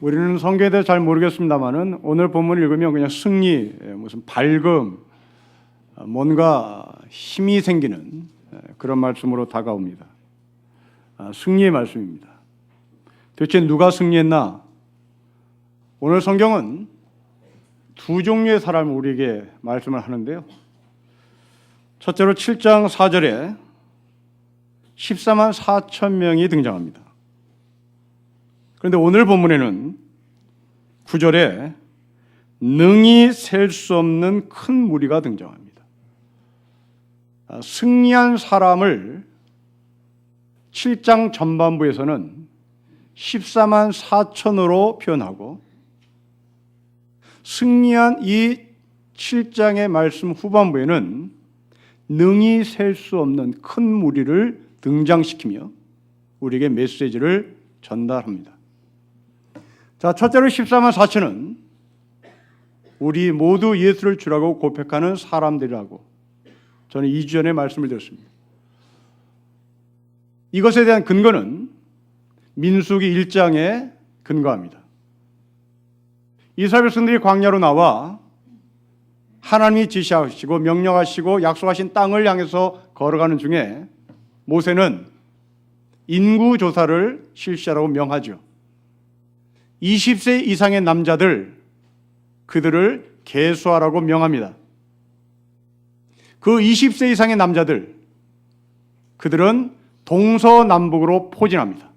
우리는 성경에 대해서 잘 모르겠습니다만은 오늘 본문을 읽으면 그냥 승리, 무슨 밝음, 뭔가 힘이 생기는 그런 말씀으로 다가옵니다. 승리의 말씀입니다. 도대체 누가 승리했나? 오늘 성경은 두 종류의 사람을 우리에게 말씀을 하는데요. 첫째로 7장 4절에 14만 4천 명이 등장합니다. 그런데 오늘 본문에는 9절에 능히 셀 수 없는 큰 무리가 등장합니다. 승리한 사람을 7장 전반부에서는 14만 4천으로 표현하고 승리한 이 7장의 말씀 후반부에는 능히 셀 수 없는 큰 무리를 등장시키며 우리에게 메시지를 전달합니다. 자, 첫째로 14만 4천은 우리 모두 예수를 주라고 고백하는 사람들이라고 저는 2주 전에 말씀을 드렸습니다. 이것에 대한 근거는 민수기 1장에 근거합니다. 이스라엘 백성들이 광야로 나와 하나님이 지시하시고 명령하시고 약속하신 땅을 향해서 걸어가는 중에 모세는 인구 조사를 실시하라고 명하죠. 20세 이상의 남자들, 그들을 계수하라고 명합니다. 그 20세 이상의 남자들, 그들은 동서남북으로 포진합니다.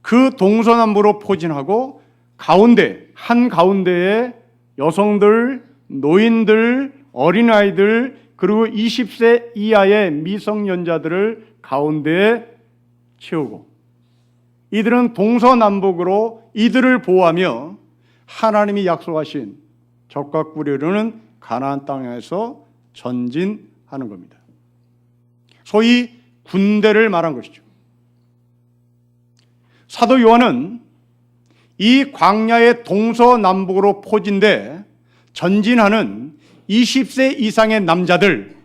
그 동서남북으로 포진하고 한가운데에 여성들, 노인들, 어린아이들, 그리고 20세 이하의 미성년자들을 가운데에 채우고 이들은 동서남북으로 이들을 보호하며 하나님이 약속하신 적과 꿀이 흐르는 가나안 땅에서 전진하는 겁니다. 소위 군대를 말한 것이죠. 사도 요한은 이 광야의 동서남북으로 포진돼 전진하는 20세 이상의 남자들,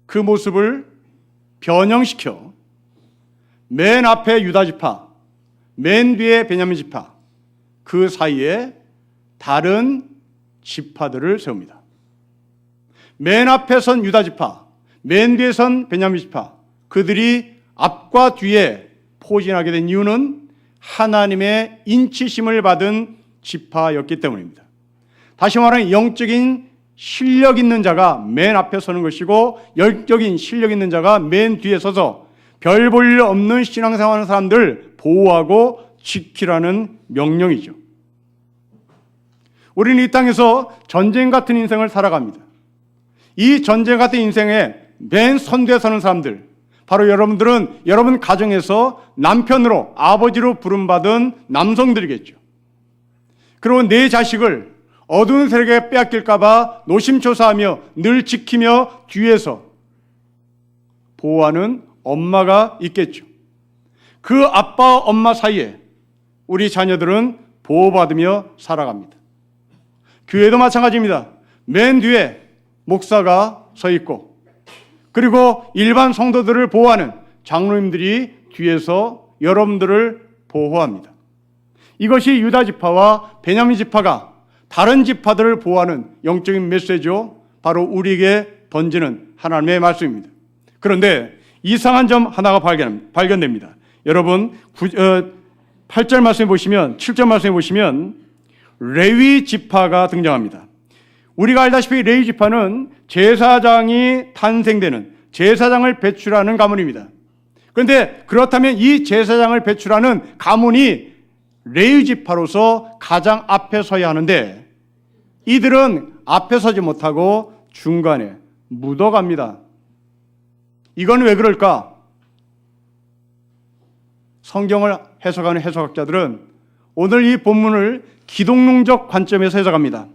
그 모습을 변형시켜 맨 앞에 유다 지파, 맨 뒤에 베냐민 지파, 그 사이에 다른 지파들을 세웁니다. 맨 앞에 선 유다 지파, 맨 뒤에 선 베냐민 지파, 그들이 앞과 뒤에 포진하게 된 이유는 하나님의 인치심을 받은 지파였기 때문입니다. 다시 말하면 영적인 실력 있는 자가 맨 앞에 서는 것이고 영적인 실력 있는 자가 맨 뒤에 서서 별 볼 일 없는 신앙생활하는 사람들 보호하고 지키라는 명령이죠. 우리는 이 땅에서 전쟁 같은 인생을 살아갑니다. 이 전쟁 같은 인생에 맨 선두에 서는 사람들, 바로 여러분들은 여러분 가정에서 남편으로, 아버지로 부름받은 남성들이겠죠. 그리고 내 자식을 어두운 세력에 빼앗길까봐 노심초사하며 늘 지키며 뒤에서 보호하는 엄마가 있겠죠. 그 아빠와 엄마 사이에 우리 자녀들은 보호받으며 살아갑니다. 교회도 마찬가지입니다. 맨 뒤에 목사가 서 있고 그리고 일반 성도들을 보호하는 장로님들이 뒤에서 여러분들을 보호합니다. 이것이 유다 지파와 베냐민 지파가 다른 지파들을 보호하는 영적인 메시지요, 바로 우리에게 던지는 하나님의 말씀입니다. 그런데 이상한 점 하나가 발견됩니다. 여러분 8절 말씀에 보시면, 7절 말씀에 보시면 레위 지파가 등장합니다. 우리가 알다시피 레위 지파는 제사장이 탄생되는, 제사장을 배출하는 가문입니다. 그런데 그렇다면 이 제사장을 배출하는 가문이 레위 지파로서 가장 앞에 서야 하는데 이들은 앞에 서지 못하고 중간에 묻어갑니다. 이건 왜 그럴까? 성경을 해석하는 해석학자들은 오늘 이 본문을 기독론적 관점에서 해석합니다.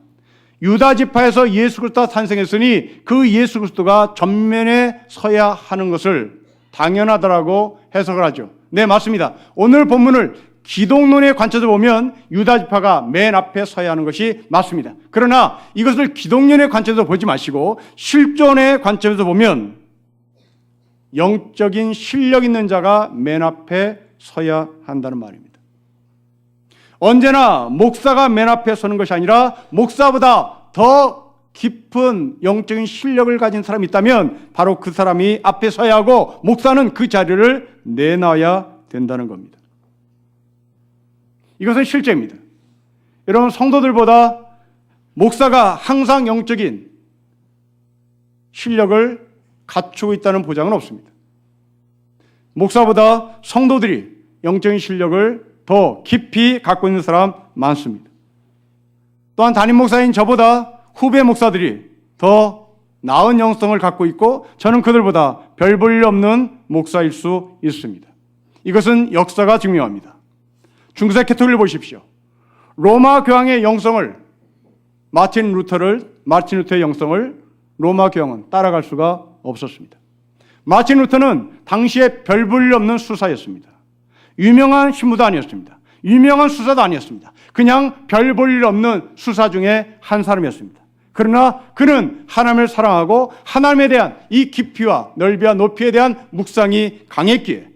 유다 지파에서 예수 그리스도가 탄생했으니 그 예수 그리스도가 전면에 서야 하는 것을 당연하다라고 해석을 하죠. 네, 맞습니다. 오늘 본문을 기독론의 관점에서 보면 유다 지파가 맨 앞에 서야 하는 것이 맞습니다. 그러나 이것을 기독론의 관점에서 보지 마시고 실존의 관점에서 보면 영적인 실력 있는 자가 맨 앞에 서야 한다는 말입니다. 언제나 목사가 맨 앞에 서는 것이 아니라 목사보다 더 깊은 영적인 실력을 가진 사람이 있다면 바로 그 사람이 앞에 서야 하고 목사는 그 자리를 내놔야 된다는 겁니다. 이것은 실제입니다. 여러분, 성도들보다 목사가 항상 영적인 실력을 갖추고 있다는 보장은 없습니다. 목사보다 성도들이 영적인 실력을 더 깊이 갖고 있는 사람 많습니다. 또한 담임 목사인 저보다 후배 목사들이 더 나은 영성을 갖고 있고 저는 그들보다 별 볼 일 없는 목사일 수 있습니다. 이것은 역사가 증명합니다. 중세 캐톨릭을 보십시오. 로마 교황의 영성을 마틴 루터의 영성을 로마 교황은 따라갈 수가 없었습니다. 마틴 루터는 당시에 별 볼 일 없는 수사였습니다. 유명한 신부도 아니었습니다. 유명한 수사도 아니었습니다. 그냥 별 볼 일 없는 수사 중에 한 사람이었습니다. 그러나 그는 하나님을 사랑하고 하나님에 대한 이 깊이와 넓이와 높이에 대한 묵상이 강했기에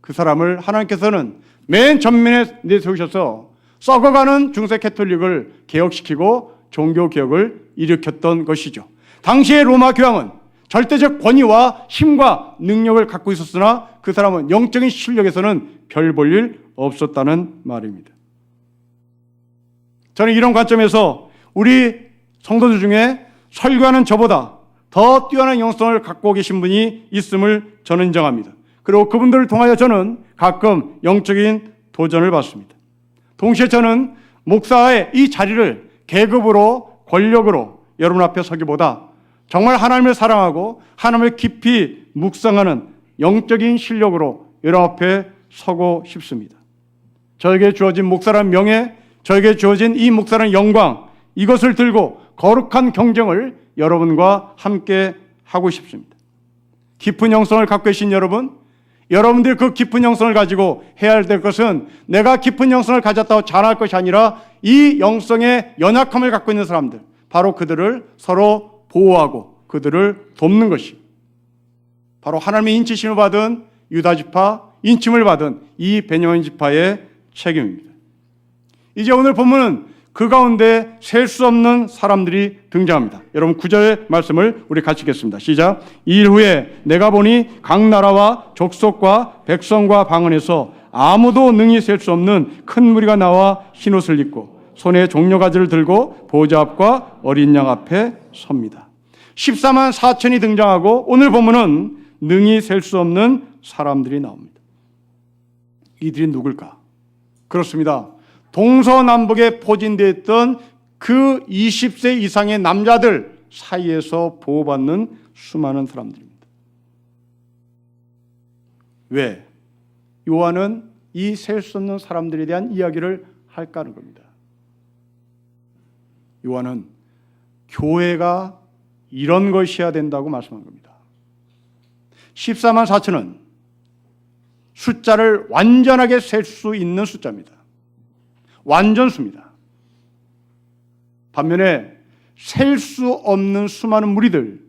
그 사람을 하나님께서는 맨 전면에 내세우셔서 썩어가는 중세 캐톨릭을 개혁시키고 종교 개혁을 일으켰던 것이죠. 당시의 로마 교황은 절대적 권위와 힘과 능력을 갖고 있었으나 그 사람은 영적인 실력에서는 별 볼 일 없었다는 말입니다. 저는 이런 관점에서 우리 성도들 중에 설교하는 저보다 더 뛰어난 영성을 갖고 계신 분이 있음을 저는 인정합니다. 그리고 그분들을 통하여 저는 가끔 영적인 도전을 받습니다. 동시에 저는 목사의 이 자리를 계급으로 권력으로 여러분 앞에 서기보다 정말 하나님을 사랑하고 하나님을 깊이 묵상하는 영적인 실력으로 여러분 앞에 서고 싶습니다. 저에게 주어진 목사라는 명예, 저에게 주어진 이 목사라는 영광, 이것을 들고 거룩한 경쟁을 여러분과 함께 하고 싶습니다. 깊은 영성을 갖고 계신 여러분, 여러분들 그 깊은 영성을 가지고 해야 될 것은 내가 깊은 영성을 가졌다고 자랑할 것이 아니라 이 영성의 연약함을 갖고 있는 사람들, 바로 그들을 서로 보호하고 그들을 돕는 것이 바로 하나님의 인치심을 받은 유다 지파, 인침을 받은 이 베냐민 지파의 책임입니다. 이제 오늘 본문은 그 가운데 셀 수 없는 사람들이 등장합니다. 여러분 9절의 말씀을 우리 같이 읽겠습니다. 시작. 이 일 후에 내가 보니 각 나라와 족속과 백성과 방언에서 아무도 능히 셀 수 없는 큰 무리가 나와 흰옷을 입고 손에 종려가지를 들고 보좌 앞과 어린 양 앞에 섭니다. 14만 4천이 등장하고 오늘 본문은 능히 셀 수 없는 사람들이 나옵니다. 이들이 누굴까? 그렇습니다. 동서남북에 포진되어 있던 그 20세 이상의 남자들 사이에서 보호받는 수많은 사람들입니다. 왜? 요한은 이 셀 수 없는 사람들에 대한 이야기를 할까 하는 겁니다. 요한은 교회가 이런 것이어야 된다고 말씀한 겁니다. 14만 4천은 숫자를 완전하게 셀 수 있는 숫자입니다. 완전수입니다. 반면에 셀 수 없는 수많은 무리들,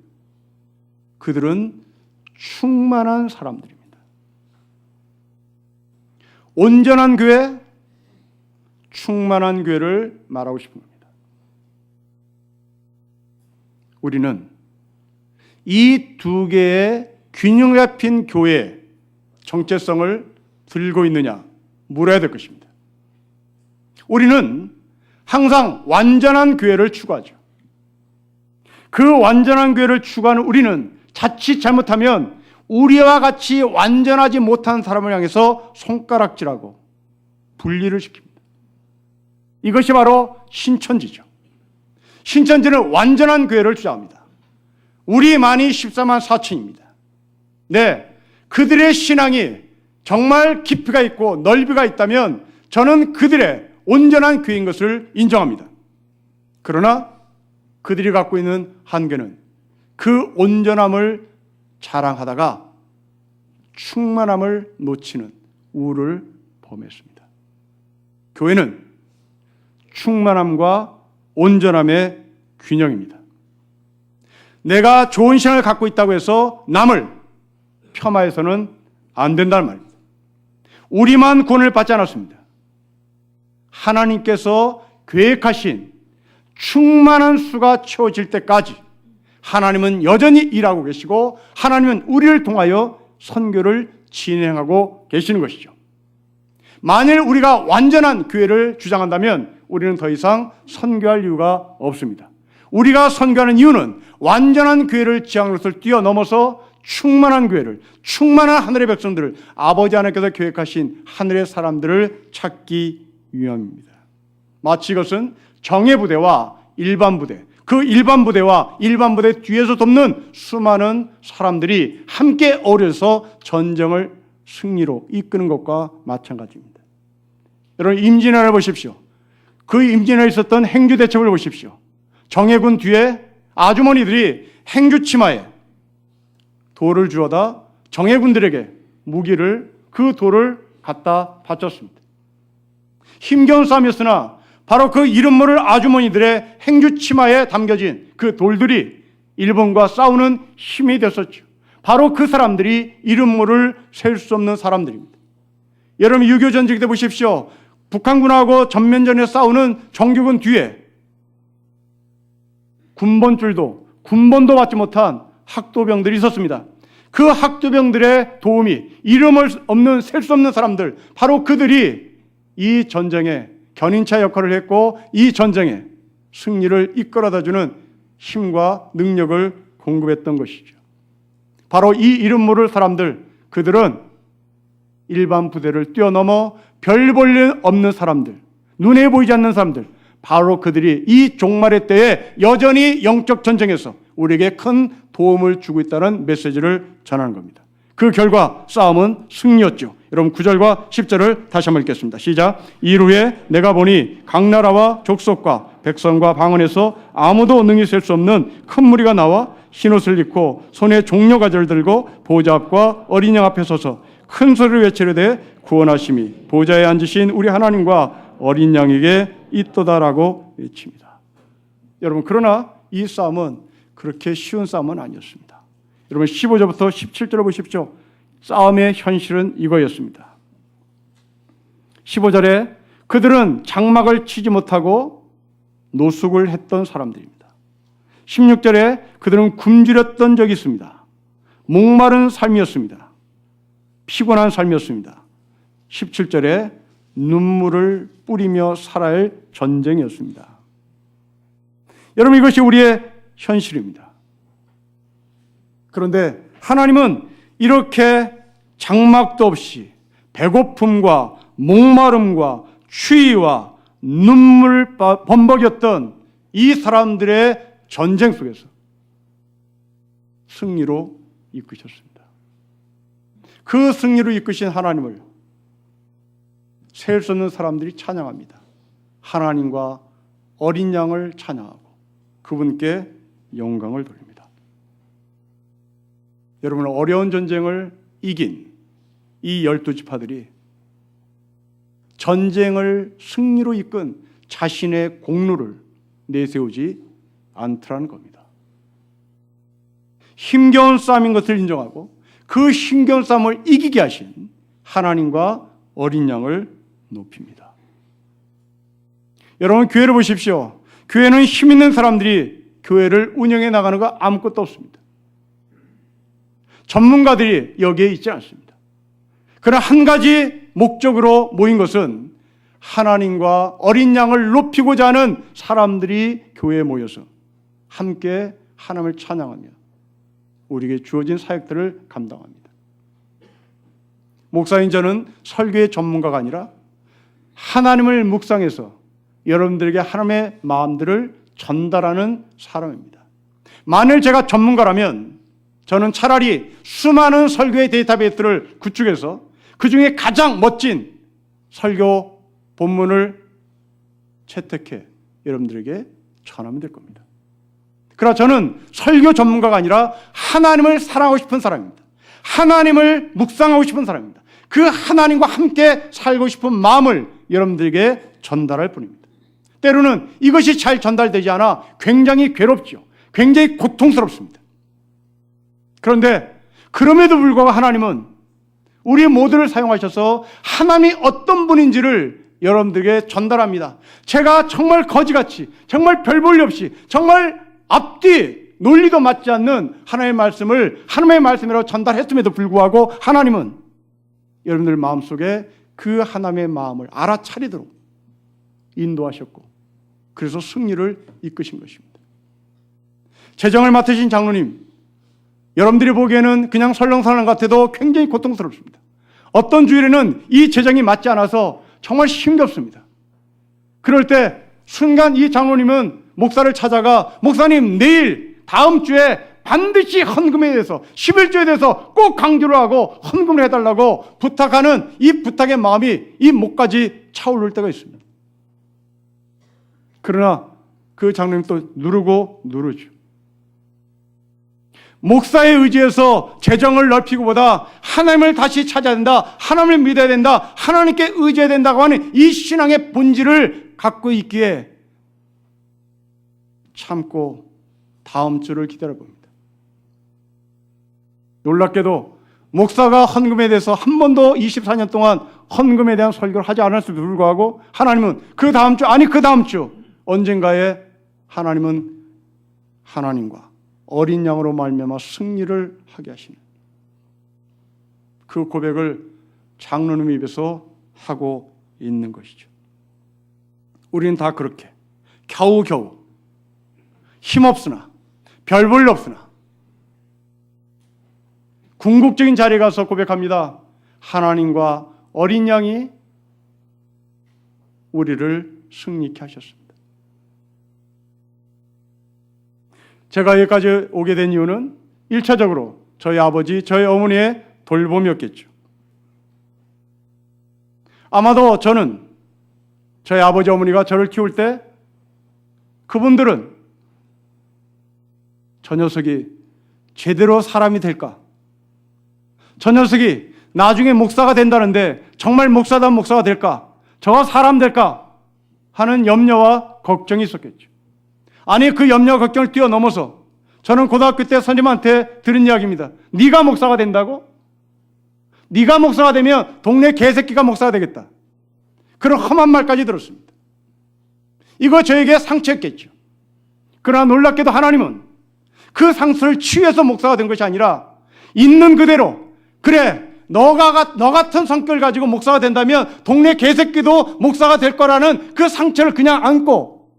그들은 충만한 사람들입니다. 온전한 교회, 충만한 교회를 말하고 싶은 겁니다. 우리는 이 두 개의 균형 잡힌 교회의 정체성을 들고 있느냐 물어야 될 것입니다. 우리는 항상 완전한 교회를 추구하죠. 그 완전한 교회를 추구하는 우리는 자칫 잘못하면 우리와 같이 완전하지 못한 사람을 향해서 손가락질하고 분리를 시킵니다. 이것이 바로 신천지죠. 신천지는 완전한 교회를 주장합니다. 우리만이 14만 4천입니다. 네, 그들의 신앙이 정말 깊이가 있고 넓이가 있다면 저는 그들의 온전한 교회인 것을 인정합니다. 그러나 그들이 갖고 있는 한계는 그 온전함을 자랑하다가 충만함을 놓치는 우를 범했습니다. 교회는 충만함과 온전함의 균형입니다. 내가 좋은 신앙을 갖고 있다고 해서 남을 폄하해서는 안 된다는 말입니다. 우리만 구원을 받지 않았습니다. 하나님께서 계획하신 충만한 수가 채워질 때까지 하나님은 여전히 일하고 계시고 하나님은 우리를 통하여 선교를 진행하고 계시는 것이죠. 만일 우리가 완전한 교회를 주장한다면 우리는 더 이상 선교할 이유가 없습니다. 우리가 선교하는 이유는 완전한 교회를 지향하는 것을 뛰어넘어서 충만한 교회를, 충만한 하늘의 백성들을, 아버지 하나님께서 계획하신 하늘의 사람들을 찾기 위함입니다. 마치 이것은 정예부대와 일반 부대, 그 일반 부대와 일반 부대 뒤에서 돕는 수많은 사람들이 함께 어우러서 전쟁을 승리로 이끄는 것과 마찬가지입니다. 여러분, 임진왜란을 보십시오. 그 임진왜란에 있었던 행주대첩을 보십시오. 정예군 뒤에 아주머니들이 행주치마에 돌을 주어다 정예군들에게 무기를, 그 돌을 갖다 바쳤습니다. 힘겨운 싸움이었으나 바로 그 이름 모를 아주머니들의 행주치마에 담겨진 그 돌들이 일본과 싸우는 힘이 됐었죠. 바로 그 사람들이 이름 모를 셀 수 없는 사람들입니다. 여러분, 6.25 전쟁 때 보십시오. 북한군하고 전면전에 싸우는 정규군 뒤에 군번도 받지 못한 학도병들이 있었습니다. 그 학도병들의 도움이, 이름을 없는, 셀 수 없는 사람들, 바로 그들이 이 전쟁에 견인차 역할을 했고 이 전쟁에 승리를 이끌어다주는 힘과 능력을 공급했던 것이죠. 바로 이 이름 모를 사람들, 그들은 일반 부대를 뛰어넘어 별 볼 일 없는 사람들, 눈에 보이지 않는 사람들, 바로 그들이 이 종말의 때에 여전히 영적 전쟁에서 우리에게 큰 도움을 주고 있다는 메시지를 전하는 겁니다. 그 결과 싸움은 승리였죠. 여러분, 9절과 10절을 다시 한번 읽겠습니다. 시작. 이후에 내가 보니 각 나라와 족속과 백성과 방언에서 아무도 능히 셀 수 없는 큰 무리가 나와 흰옷을 입고 손에 종려가지를 들고 보좌 앞과 어린 양 앞에 서서 큰 소리를 외치려되 구원하심이 보좌에 앉으신 우리 하나님과 어린 양에게 있도다라고 외칩니다. 여러분, 그러나 이 싸움은 그렇게 쉬운 싸움은 아니었습니다. 여러분, 15절부터 17절을 보십시오. 싸움의 현실은 이거였습니다. 15절에 그들은 장막을 치지 못하고 노숙을 했던 사람들입니다. 16절에 그들은 굶주렸던 적이 있습니다. 목마른 삶이었습니다. 피곤한 삶이었습니다. 17절에 눈물을 뿌리며 살아야 할 전쟁이었습니다. 여러분, 이것이 우리의 현실입니다. 그런데 하나님은 이렇게 장막도 없이 배고픔과 목마름과 추위와 눈물 범벅이었던 이 사람들의 전쟁 속에서 승리로 이끄셨습니다. 그 승리로 이끄신 하나님을 셀 수 없는 사람들이 찬양합니다. 하나님과 어린 양을 찬양하고 그분께 영광을 돌립니다. 여러분, 어려운 전쟁을 이긴 이 12지파들이 전쟁을 승리로 이끈 자신의 공로를 내세우지 않더라는 겁니다. 힘겨운 싸움인 것을 인정하고 그 힘겨운 싸움을 이기게 하신 하나님과 어린 양을 높입니다. 여러분, 교회를 보십시오. 교회는 힘 있는 사람들이 교회를 운영해 나가는 거 아무것도 없습니다. 전문가들이 여기에 있지 않습니다. 그러나 한 가지 목적으로 모인 것은 하나님과 어린 양을 높이고자 하는 사람들이 교회에 모여서 함께 하나님을 찬양하며 우리에게 주어진 사역들을 감당합니다. 목사인 저는 설교의 전문가가 아니라 하나님을 묵상해서 여러분들에게 하나님의 마음들을 전달하는 사람입니다. 만일 제가 전문가라면 저는 차라리 수많은 설교의 데이터베이스를 구축해서 그 중에 가장 멋진 설교 본문을 채택해 여러분들에게 전하면 될 겁니다. 그러나 저는 설교 전문가가 아니라 하나님을 사랑하고 싶은 사람입니다. 하나님을 묵상하고 싶은 사람입니다. 그 하나님과 함께 살고 싶은 마음을 여러분들에게 전달할 뿐입니다. 때로는 이것이 잘 전달되지 않아 굉장히 괴롭죠. 굉장히 고통스럽습니다. 그런데 그럼에도 불구하고 하나님은 우리 모두를 사용하셔서 하나님이 어떤 분인지를 여러분들에게 전달합니다. 제가 정말 거지같이, 정말 별 볼 일 없이, 정말 앞뒤 논리도 맞지 않는 하나님의 말씀을 하나님의 말씀으로 전달했음에도 불구하고 하나님은 여러분들 마음속에 그 하나님의 마음을 알아차리도록 인도하셨고, 그래서 승리를 이끄신 것입니다. 재정을 맡으신 장로님, 여러분들이 보기에는 그냥 설렁설렁 같아도 굉장히 고통스럽습니다. 어떤 주일에는 이 재정이 맞지 않아서 정말 힘겹습니다. 그럴 때 순간 이 장로님은 목사를 찾아가, 목사님 내일 다음 주에 반드시 헌금에 대해서 11조에 대해서 꼭 강조를 하고 헌금을 해달라고 부탁하는 이 부탁의 마음이 이 목까지 차오를 때가 있습니다. 그러나 그 장로님 또 누르고 누르죠. 목사의 의지에서 재정을 넓히고보다 하나님을 다시 찾아야 된다, 하나님을 믿어야 된다, 하나님께 의지해야 된다고 하는 이 신앙의 본질을 갖고 있기에 참고 다음 주를 기다려봅니다. 놀랍게도 목사가 헌금에 대해서 한 번도 24년 동안 헌금에 대한 설교를 하지 않았음에도 불구하고 하나님은 그 다음 주, 아니 그 다음 주 언젠가에 하나님은 하나님과 어린 양으로 말미암아 승리를 하게 하시는 그 고백을 장로님 입에서 하고 있는 것이죠. 우리는 다 그렇게 겨우겨우 힘없으나 별 볼 일 없으나 궁극적인 자리에 가서 고백합니다. 하나님과 어린 양이 우리를 승리케 하셨습니다. 제가 여기까지 오게 된 이유는 1차적으로 저희 아버지, 저희 어머니의 돌봄이었겠죠. 아마도 저는 저희 아버지, 어머니가 저를 키울 때 그분들은 저 녀석이 제대로 사람이 될까? 저 녀석이 나중에 목사가 된다는데 정말 목사다운 목사가 될까? 저가 사람 될까? 하는 염려와 걱정이 있었겠죠. 아니 그 염려와 걱정을 뛰어넘어서 저는 고등학교 때 선생님한테 들은 이야기입니다. 네가 목사가 된다고? 네가 목사가 되면 동네 개새끼가 목사가 되겠다. 그런 험한 말까지 들었습니다. 이거 저에게 상처였겠죠. 그러나 놀랍게도 하나님은 그 상처를 치유해서 목사가 된 것이 아니라 있는 그대로, 그래 너 같은 성격을 가지고 목사가 된다면 동네 개새끼도 목사가 될 거라는 그 상처를 그냥 안고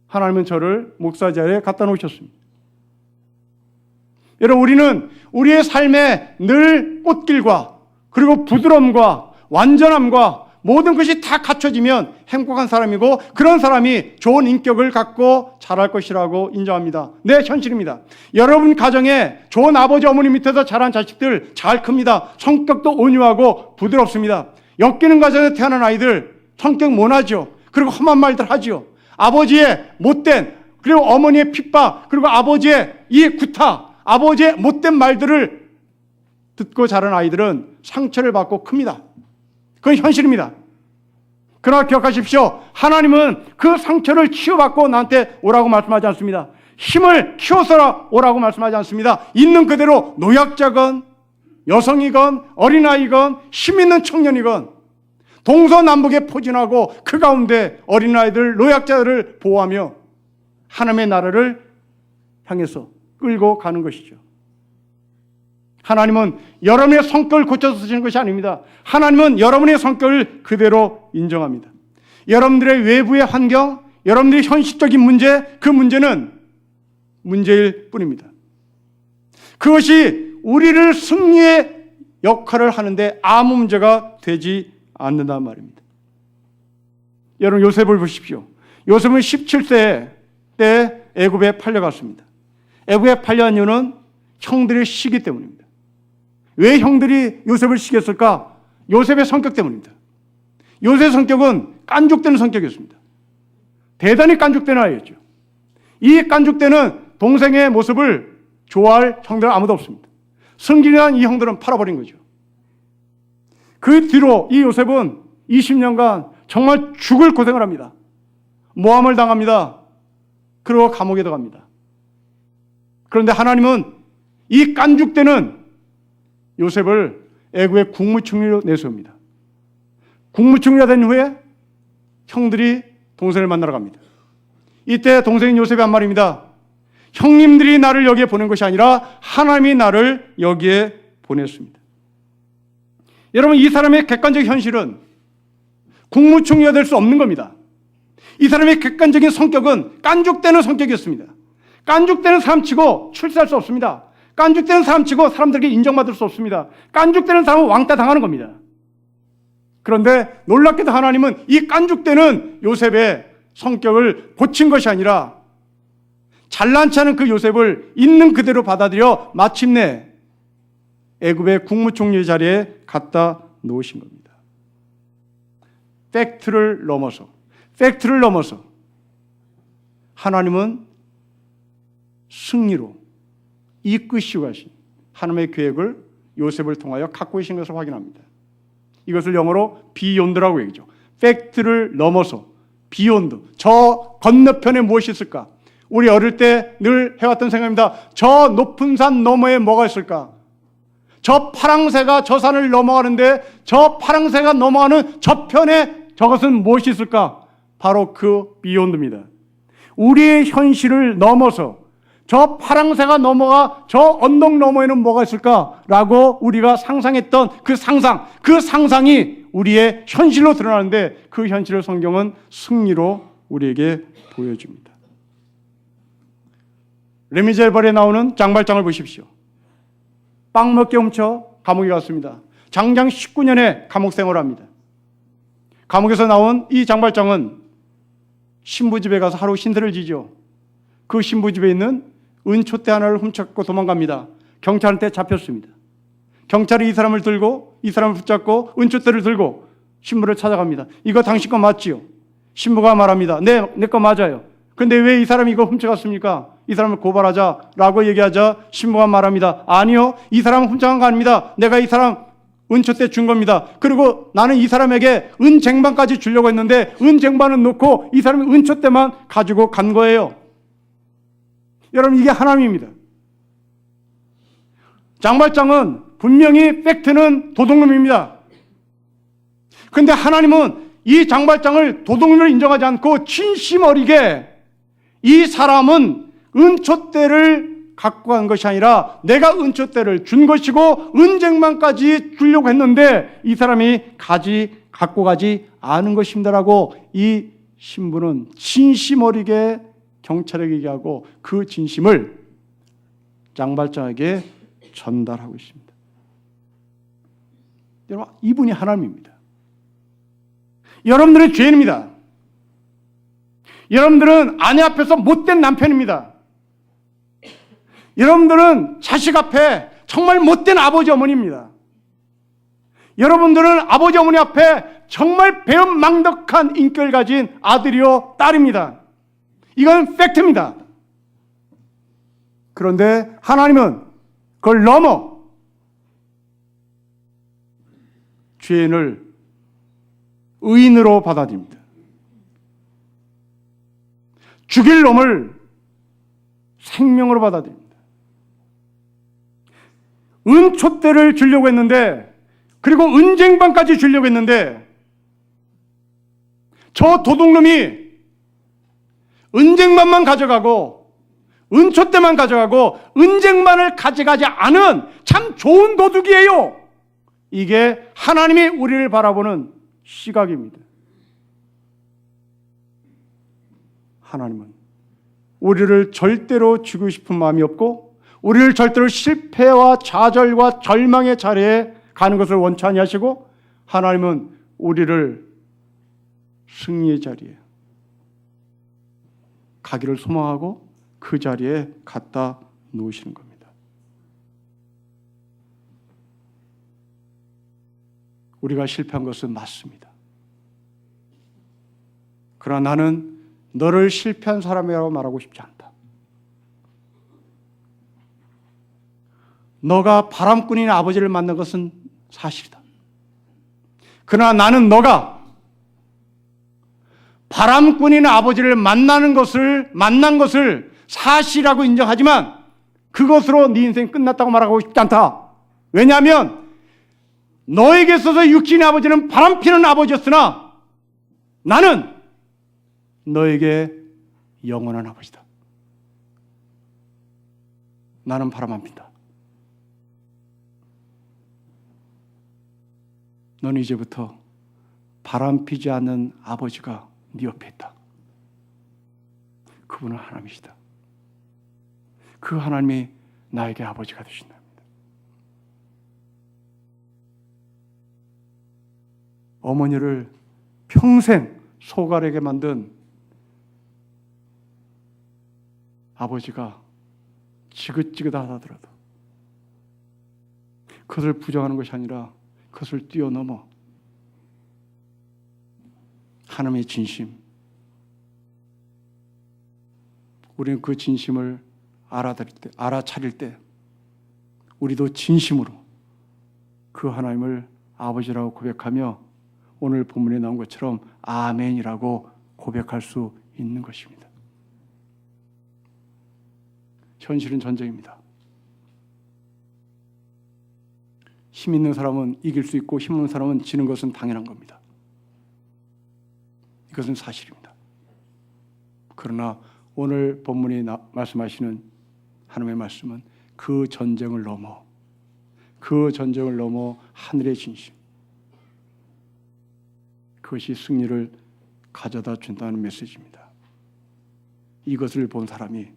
하나님은 저를 목사 자리에 갖다 놓으셨습니다. 여러분, 우리는 우리의 삶에 늘 꽃길과 그리고 부드러움과 완전함과 모든 것이 다 갖춰지면 행복한 사람이고 그런 사람이 좋은 인격을 갖고 자랄 것이라고 인정합니다. 네, 현실입니다. 여러분 가정에 좋은 아버지, 어머니 밑에서 자란 자식들 잘 큽니다. 성격도 온유하고 부드럽습니다. 엮이는 가정에 태어난 아이들 성격 모나죠. 그리고 험한 말들 하죠. 아버지의 못된, 그리고 어머니의 핍박, 그리고 아버지의 이 구타, 아버지의 못된 말들을 듣고 자란 아이들은 상처를 받고 큽니다. 그건 현실입니다. 그러나 기억하십시오. 하나님은 그 상처를 치유받고 나한테 오라고 말씀하지 않습니다. 힘을 키워서 오라고 말씀하지 않습니다. 있는 그대로 노약자건 여성이건 어린아이건 힘 있는 청년이건 동서남북에 포진하고 그 가운데 어린아이들, 노약자들을 보호하며 하나님의 나라를 향해서 끌고 가는 것이죠. 하나님은 여러분의 성격을 고쳐서 쓰시는 것이 아닙니다. 하나님은 여러분의 성격을 그대로 인정합니다. 여러분들의 외부의 환경, 여러분들의 현실적인 문제, 그 문제는 문제일 뿐입니다. 그것이 우리를 승리의 역할을 하는데 아무 문제가 되지 않는단 말입니다. 여러분, 요셉을 보십시오. 요셉은 17세 때 애굽에 팔려갔습니다. 애굽에 팔려간 이유는 형들의 시기 때문입니다. 왜 형들이 요셉을 시켰을까? 요셉의 성격 때문입니다. 요셉의 성격은 깐죽대는 성격이었습니다. 대단히 깐죽대는 아이였죠. 이 깐죽대는 동생의 모습을 좋아할 형들은 아무도 없습니다. 승진한 이 형들은 팔아버린 거죠. 그 뒤로 이 요셉은 20년간 정말 죽을 고생을 합니다. 모함을 당합니다. 그리고 감옥에 들어갑니다. 그런데 하나님은 이 깐죽대는 요셉을 애굽의 국무총리로 내세웁니다. 국무총리가 된 후에 형들이 동생을 만나러 갑니다. 이때 동생인 요셉이 한 말입니다. 형님들이 나를 여기에 보낸 것이 아니라 하나님이 나를 여기에 보냈습니다. 여러분, 이 사람의 객관적 현실은 국무총리가 될 수 없는 겁니다. 이 사람의 객관적인 성격은 깐죽대는 성격이었습니다. 깐죽대는 사람치고 출세할 수 없습니다. 깐죽대는 사람치고 사람들에게 인정받을 수 없습니다. 깐죽대는 사람은 왕따 당하는 겁니다. 그런데 놀랍게도 하나님은 이 깐죽대는 요셉의 성격을 고친 것이 아니라 잘난치 않은 그 요셉을 있는 그대로 받아들여 마침내 애굽의 국무총리 자리에 갖다 놓으신 겁니다. 팩트를 넘어서 하나님은 승리로 이끄시고 가신 하나님의 계획을 요셉을 통하여 갖고 계신 것을 확인합니다. 이것을 영어로 비욘드라고 얘기죠. 팩트를 넘어서 비욘드, 저 건너편에 무엇이 있을까? 우리 어릴 때 늘 해왔던 생각입니다. 저 높은 산 너머에 뭐가 있을까? 저 파랑새가 저 산을 넘어가는데 저 파랑새가 넘어가는 저편에 저것은 무엇이 있을까? 바로 그 비욘드입니다. 우리의 현실을 넘어서 저 파랑새가 넘어가 저 언덕 너머에는 뭐가 있을까라고 우리가 상상했던 그 상상이 우리의 현실로 드러나는데 그 현실을 성경은 승리로 우리에게 보여줍니다. 레미제발에 나오는 장발장을 보십시오. 빵 먹게 훔쳐 감옥에 갔습니다. 장장 19년의 감옥 생활합니다. 감옥에서 나온 이 장발장은 신부집에 가서 하루 신세를 지죠. 그 신부집에 있는 은초대 하나를 훔쳐갖고 도망갑니다. 경찰한테 잡혔습니다. 경찰이 이 사람을 붙잡고 은초대를 들고 신부를 찾아갑니다. 이거 당신 거 맞지요? 신부가 말합니다. 네, 내 거 맞아요. 근데 왜 이 사람이 이거 훔쳐갔습니까? 이 사람을 고발하자라고 얘기하자 신부가 말합니다. 아니요, 이 사람은 훔쳐간 거 아닙니다. 내가 이 사람 은초대 준 겁니다. 그리고 나는 이 사람에게 은쟁반까지 주려고 했는데 은쟁반은 놓고 이 사람이 은초대만 가지고 간 거예요. 여러분, 이게 하나님입니다. 장발장은 분명히 팩트는 도둑놈입니다. 그런데 하나님은 이 장발장을 도둑놈을 인정하지 않고 진심 어리게 이 사람은 은초대를 갖고 간 것이 아니라 내가 은초대를 준 것이고 은쟁반까지 주려고 했는데 이 사람이 갖고 가지 않은 것입니다라고 이 신부는 진심 어리게 경찰에게 얘기하고 그 진심을 장발장에게 전달하고 있습니다. 여러분, 이분이 하나님입니다. 여러분들은 죄인입니다. 여러분들은 아내 앞에서 못된 남편입니다. 여러분들은 자식 앞에 정말 못된 아버지 어머니입니다. 여러분들은 아버지 어머니 앞에 정말 배은망덕한 인격을 가진 아들이요 딸입니다. 이건 팩트입니다. 그런데 하나님은 그걸 넘어 죄인을 의인으로 받아들입니다. 죽일 놈을 생명으로 받아들입니다. 은초대를 주려고 했는데, 그리고 은쟁반까지 주려고 했는데, 저 도둑놈이 은쟁반만 가져가고 은초대만 가져가고 은쟁반을 가져가지 않은 참 좋은 도둑이에요. 이게 하나님이 우리를 바라보는 시각입니다. 하나님은 우리를 절대로 죽이고 싶은 마음이 없고 우리를 절대로 실패와 좌절과 절망의 자리에 가는 것을 원치 아니하시고 하나님은 우리를 승리의 자리에 가기를 소망하고 그 자리에 갖다 놓으시는 겁니다. 우리가 실패한 것은 맞습니다. 그러나 나는 너를 실패한 사람이라고 말하고 싶지 않다. 너가 바람꾼인 아버지를 만난 것은 사실이다. 그러나 나는 너가 바람꾼인 아버지를 만난 것을 사실이라고 인정하지만 그것으로 네 인생 끝났다고 말하고 싶지 않다. 왜냐하면 너에게 있어서 육신의 아버지는 바람피는 아버지였으나 나는 너에게 영원한 아버지다. 나는 바람 안 핀다. 너는 이제부터 바람 피지 않는 아버지가 네 옆에 있다. 그분은 하나님이시다. 그 하나님이 나에게 아버지가 되신다. 어머니를 평생 소갈에게 만든 아버지가 지긋지긋하더라도 그것을 부정하는 것이 아니라 그것을 뛰어넘어 하나님의 진심, 우리는 그 진심을 알아차릴 때 우리도 진심으로 그 하나님을 아버지라고 고백하며 오늘 본문에 나온 것처럼 아멘이라고 고백할 수 있는 것입니다. 현실은 전쟁입니다. 힘 있는 사람은 이길 수 있고 힘 없는 사람은 지는 것은 당연한 겁니다. 이것은 사실입니다. 그러나 오늘 본문이 말씀하시는 하나님의 말씀은 그 전쟁을 넘어 하늘의 진심, 그것이 승리를 가져다 준다는 메시지입니다. 이것을 본 사람이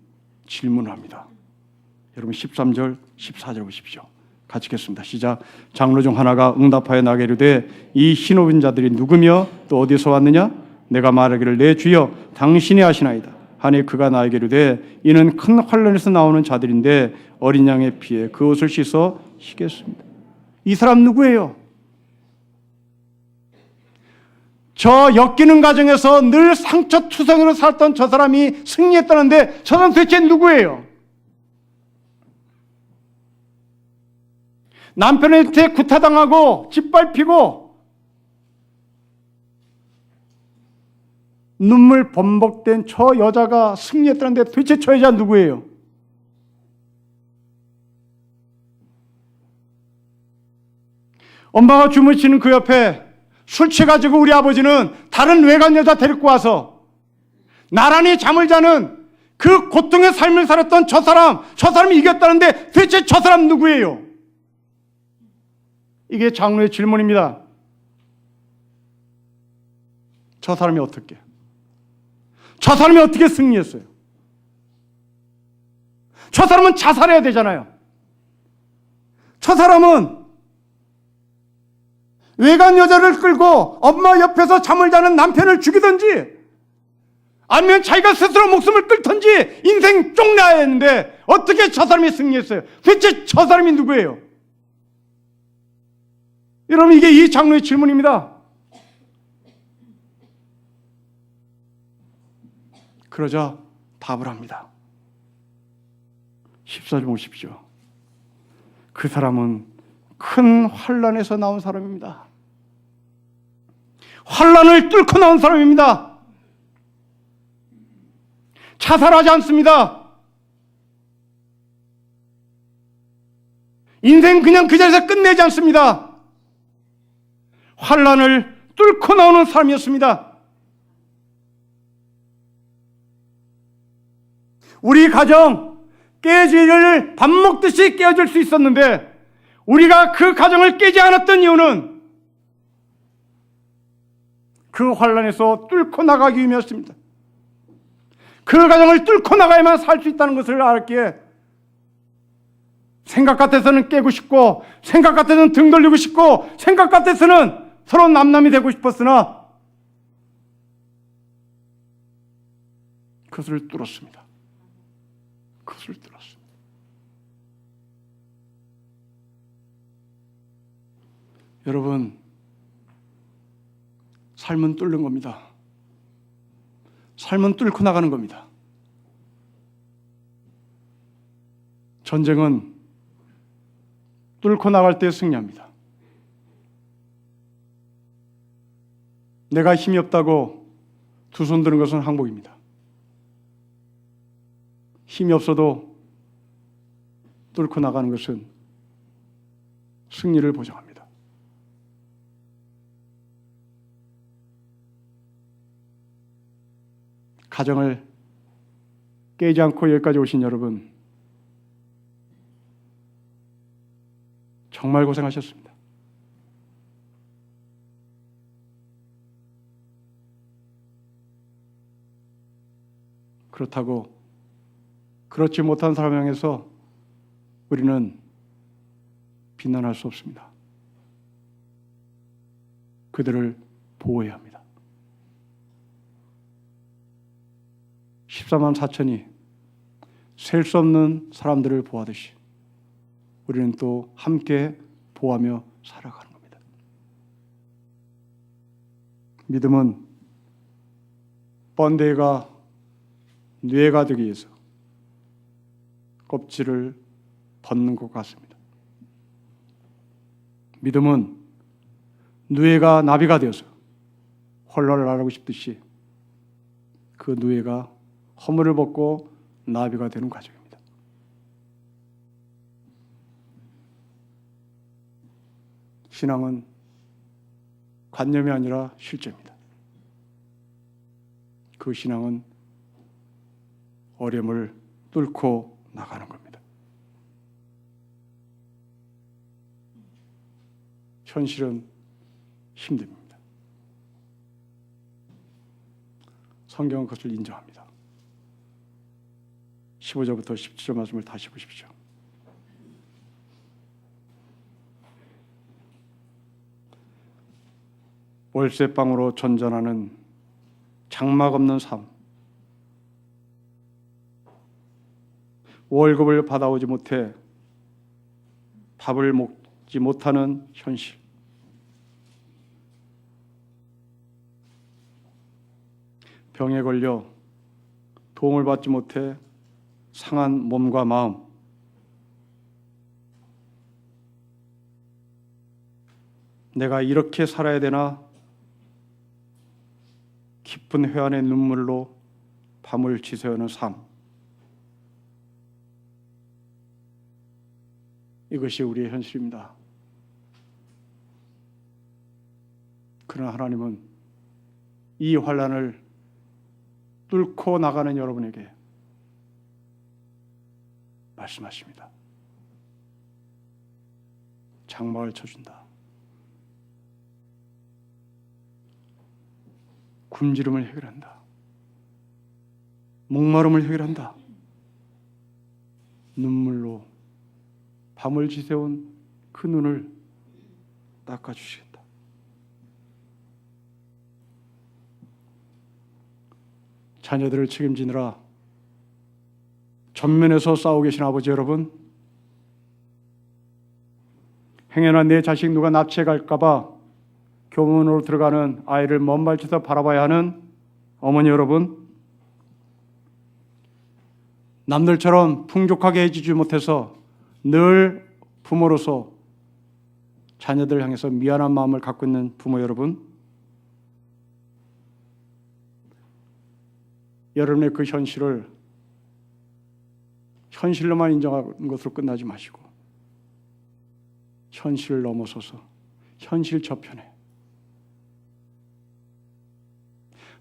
질문합니다. 여러분 13절, 14절 보십시오. 같이 읽겠습니다. 시작. 장로 중 하나가 응답하여 나게 이르되 이 흰 옷 입은 자들이 누구며 또 어디서 왔느냐? 내가 말하기를 내 주여 당신이 아시나이다 하니 그가 나에게 이르되 이는 큰 환란에서 나오는 자들인데 어린 양의 피에 그 옷을 씻어 시겠습니다. 이 사람 누구예요? 저 엮이는 가정에서 늘 상처투성이로 살던 저 사람이 승리했다는데 저 사람 도대체 누구예요? 남편한테 구타당하고 짓밟히고 눈물 범벅된 저 여자가 승리했다는데 도대체 저 여자 누구예요? 엄마가 주무시는 그 옆에 술 취해가지고 우리 아버지는 다른 외간 여자 데리고 와서 나란히 잠을 자는 그 고통의 삶을 살았던 저 사람이 이겼다는데 도대체 저 사람 누구예요? 이게 장로의 질문입니다. 저 사람이 어떻게? 저 사람이 어떻게 승리했어요? 저 사람은 자살해야 되잖아요. 저 사람은 외간 여자를 끌고 엄마 옆에서 잠을 자는 남편을 죽이든지 아니면 자기가 스스로 목숨을 끊든지 인생 쪽나야 했는데 어떻게 저 사람이 승리했어요? 도대체 저 사람이 누구예요? 여러분 이게 이 장로의 질문입니다. 그러자 답을 합니다. 14절 보십시오. 그 사람은 큰 환난에서 나온 사람입니다. 환난을 뚫고 나온 사람입니다. 자살하지 않습니다. 인생 그냥 그 자리에서 끝내지 않습니다. 환난을 뚫고 나오는 사람이었습니다. 우리 가정 깨지를 밥 먹듯이 깨어질 수 있었는데 우리가 그 가정을 깨지 않았던 이유는 그 환난에서 뚫고 나가기 위함이었습니다. 그 가정을 뚫고 나가야만 살 수 있다는 것을 알았기에 생각 같아서는 깨고 싶고 생각 같아서는 등 돌리고 싶고 생각 같아서는 서로 남남이 되고 싶었으나 그것을 뚫었습니다. 그것을 뚫었습니다. 여러분, 삶은 뚫는 겁니다. 삶은 뚫고 나가는 겁니다. 전쟁은 뚫고 나갈 때 승리합니다. 내가 힘이 없다고 두 손 드는 것은 항복입니다. 힘이 없어도 뚫고 나가는 것은 승리를 보장합니다. 가정을 깨지 않고 여기까지 오신 여러분, 정말 고생하셨습니다. 그렇다고 그렇지 못한 사람을 향해서 우리는 비난할 수 없습니다. 그들을 보호해야 합니다. 14만 4천이 셀 수 없는 사람들을 보호하듯이 우리는 또 함께 보호하며 살아가는 겁니다. 믿음은 번데기가 뇌가 되기 위해서 껍질을 벗는 것 같습니다. 믿음은 누에가 나비가 되어서 헐라를 나르고 싶듯이 그 누에가 허물을 벗고 나비가 되는 과정입니다. 신앙은 관념이 아니라 실제입니다. 그 신앙은 어려움을 뚫고 나가는 겁니다. 현실은 힘듭니다. 성경은 그것을 인정합니다. 15절부터 17절 말씀을 다시 보십시오. 월세방으로 전전하는 장막 없는 삶, 월급을 받아오지 못해 밥을 먹지 못하는 현실, 병에 걸려 도움을 받지 못해 상한 몸과 마음, 내가 이렇게 살아야 되나 깊은 회한의 눈물로 밤을 지새우는 삶, 이것이 우리의 현실입니다. 그러나 하나님은 이 환난을 뚫고 나가는 여러분에게 말씀하십니다. 장막을 쳐준다. 굶주림을 해결한다. 목마름을 해결한다. 눈물로 밤을 지새운 그 눈을 닦아주시겠다. 자녀들을 책임지느라 전면에서 싸우고 계신 아버지 여러분, 행여나 내 자식 누가 납치해 갈까 봐 교문으로 들어가는 아이를 먼 발치에서 바라봐야 하는 어머니 여러분, 남들처럼 풍족하게 해주지 못해서 늘 부모로서 자녀들 향해서 미안한 마음을 갖고 있는 부모 여러분, 여러분의 그 현실을 현실로만 인정하는 것으로 끝나지 마시고 현실을 넘어서서 현실 저편에,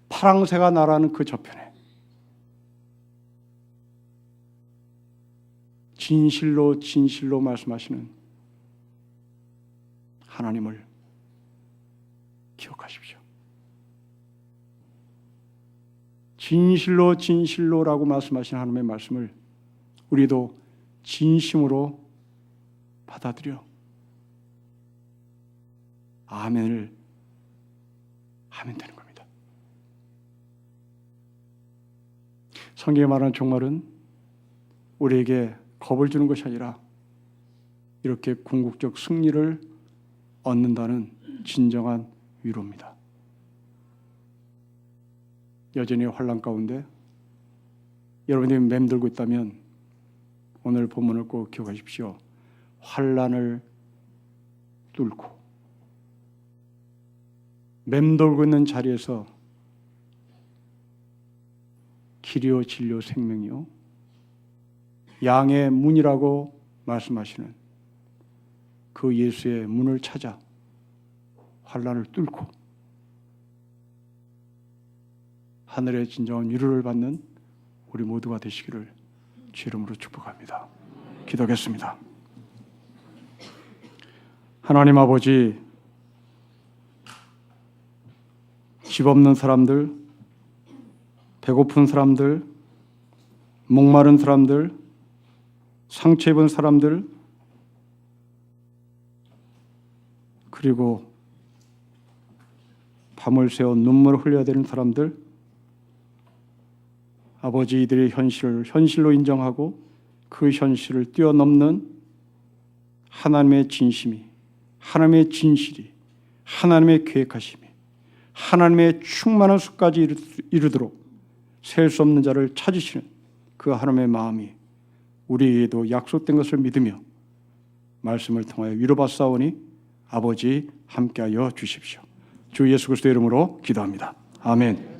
파랑새가 날아가는 그 저편에 진실로 진실로 말씀하시는 하나님을 기억하십시오. 진실로 진실로라고 말씀하신 하나님의 말씀을 우리도 진심으로 받아들여 아멘을 하면 되는 겁니다. 성경에 말하는 종말은 우리에게 겁을 주는 것이 아니라 이렇게 궁극적 승리를 얻는다는 진정한 위로입니다. 여전히 환난 가운데 여러분이 맴돌고 있다면 오늘 본문을 꼭 기억하십시오. 환난을 뚫고 맴돌고 있는 자리에서 길이요 진리요 생명이요 양의 문이라고 말씀하시는 그 예수의 문을 찾아 환난을 뚫고 하늘의 진정한 위로를 받는 우리 모두가 되시기를 주 이름으로 축복합니다. 기도하겠습니다. 하나님 아버지, 집 없는 사람들, 배고픈 사람들, 목마른 사람들, 상처 입은 사람들, 그리고 밤을 새워 눈물을 흘려야 되는 사람들, 아버지 이들의 현실을 현실로 인정하고 그 현실을 뛰어넘는 하나님의 진심이, 하나님의 진실이, 하나님의 계획하심이, 하나님의 충만한 수까지 이르도록 셀 수 없는 자를 찾으시는 그 하나님의 마음이 우리에게도 약속된 것을 믿으며 말씀을 통하여 위로받사오니 아버지 함께하여 주십시오. 주 예수 그리스도의 이름으로 기도합니다. 아멘.